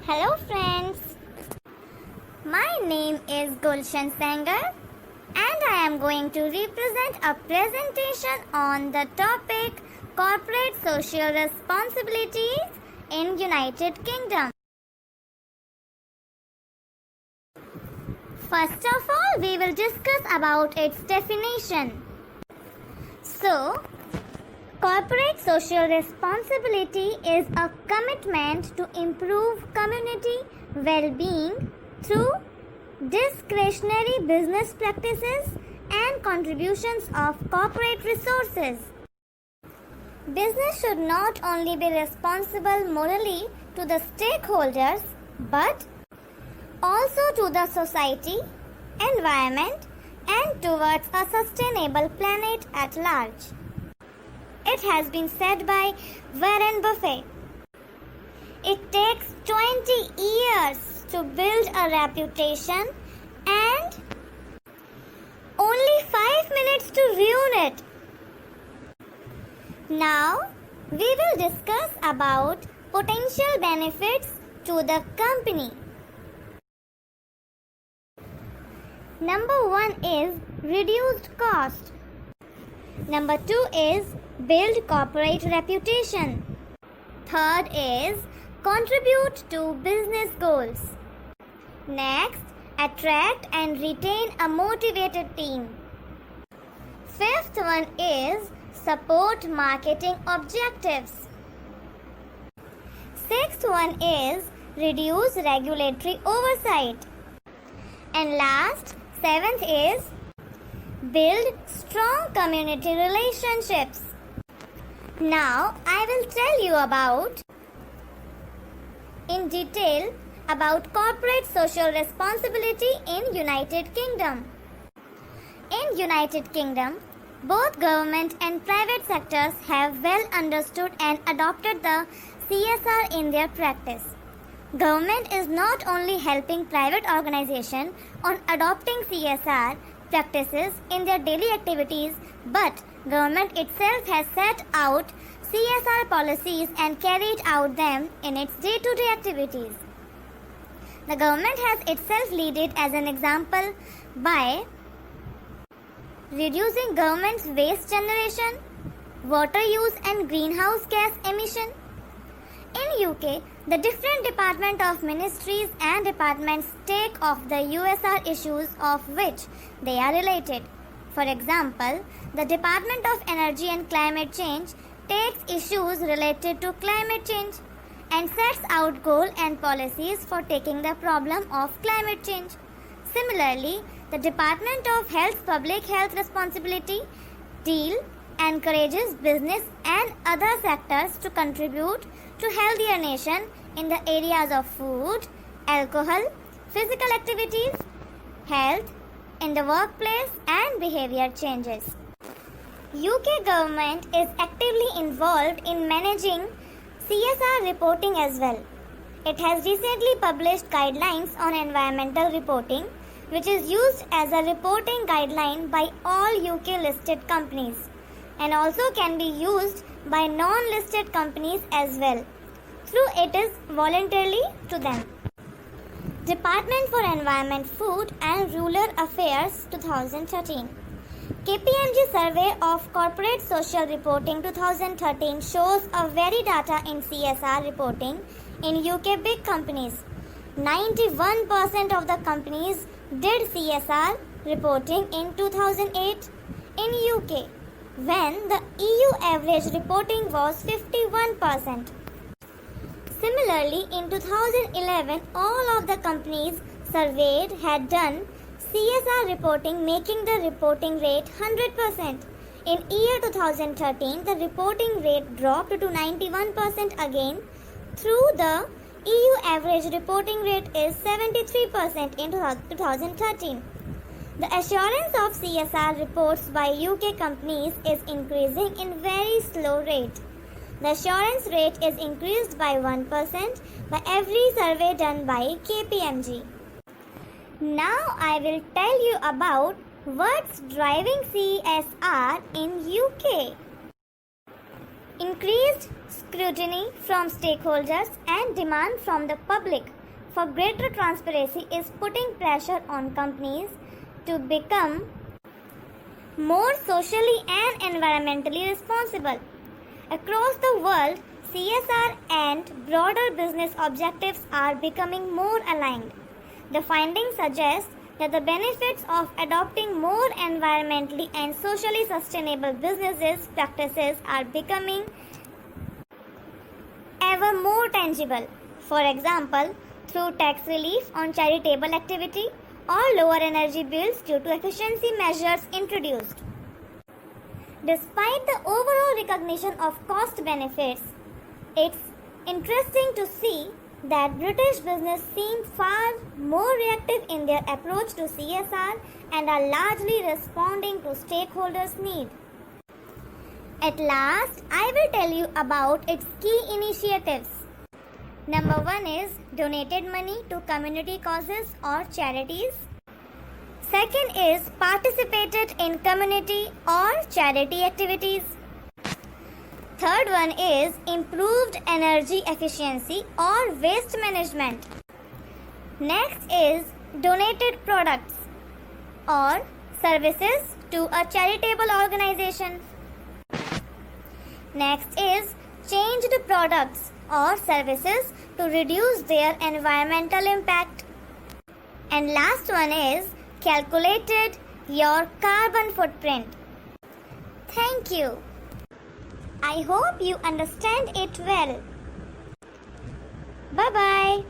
Hello friends, my name is Gulshan Sanger and I am going to represent a presentation on the topic Corporate Social Responsibilities in United Kingdom. First of all, we will discuss about its definition. So, corporate social responsibility is a commitment to improve community well-being through discretionary business practices and contributions of corporate resources. Business should not only be responsible morally to the stakeholders but also to the society, environment, and towards a sustainable planet at large. It has been said by Warren Buffett, it takes 20 years to build a reputation and only 5 minutes to ruin it. Now, we will discuss about potential benefits to the company. Number 1 is reduced cost. Number 2 is build corporate reputation. Third is contribute to business goals. Next, attract and retain a motivated team. Fifth one is support marketing objectives. Sixth one is reduce regulatory oversight. And last, seventh is build strong community relationships. Now, I will tell you in detail about corporate social responsibility in United Kingdom. In United Kingdom, both government and private sectors have well understood and adopted the CSR in their practice. Government is not only helping private organizations on adopting CSR practices in their daily activities, but government itself has set out CSR policies and carried out them in its day-to-day activities. The government has itself led as an example by reducing government's waste generation, water use and greenhouse gas emission. In UK, the different department of ministries and departments take of the USR issues of which they are related. For example, the Department of Energy and Climate Change takes issues related to climate change and sets out goals and policies for taking the problem of climate change. Similarly, the Department of Health Public Health Responsibility encourages business and other sectors to contribute to healthier nation in the areas of food, alcohol, physical activities, health in the workplace and behavior changes. UK government is actively involved in managing CSR reporting as well. It has recently published guidelines on environmental reporting, which is used as a reporting guideline by all UK listed companies and also can be used by non-listed companies as well, through it is voluntarily to them. Department for Environment, Food and Rural Affairs 2013. KPMG survey of corporate social reporting 2013 shows a very data in CSR reporting in UK big companies. 91% of the companies did CSR reporting in 2008 in UK, when the EU average reporting was 51%. Similarly, in 2011, all of the companies surveyed had done CSR reporting, making the reporting rate 100%. In year 2013, the reporting rate dropped to 91% again. Through the EU average reporting rate is 73% in 2013. The assurance of CSR reports by UK companies is increasing in very slow rate. The assurance rate is increased by 1% by every survey done by KPMG. Now I will tell you about what's driving CSR in UK. Increased Scrutiny from stakeholders and demand from the public for greater transparency is putting pressure on companies to become more socially and environmentally responsible. Across the world, CSR and broader business objectives are becoming more aligned. The findings suggest that the benefits of adopting more environmentally and socially sustainable business practices are becoming ever more tangible. For example, through tax relief on charitable activity or lower energy bills due to efficiency measures introduced. Despite the overall recognition of cost benefits, it's interesting to see that British business seem far more reactive in their approach to CSR and are largely responding to stakeholders' needs. At last, I will tell you about its key initiatives. Number 1 is donated money to community causes or charities. Second is participated in community or charity activities. Third one is improved energy efficiency or waste management. Next is donated products or services to a charitable organization. Next is changed products or services to reduce their environmental impact. And last one is calculated your carbon footprint. Thank you. I hope you understand it well. Bye-bye.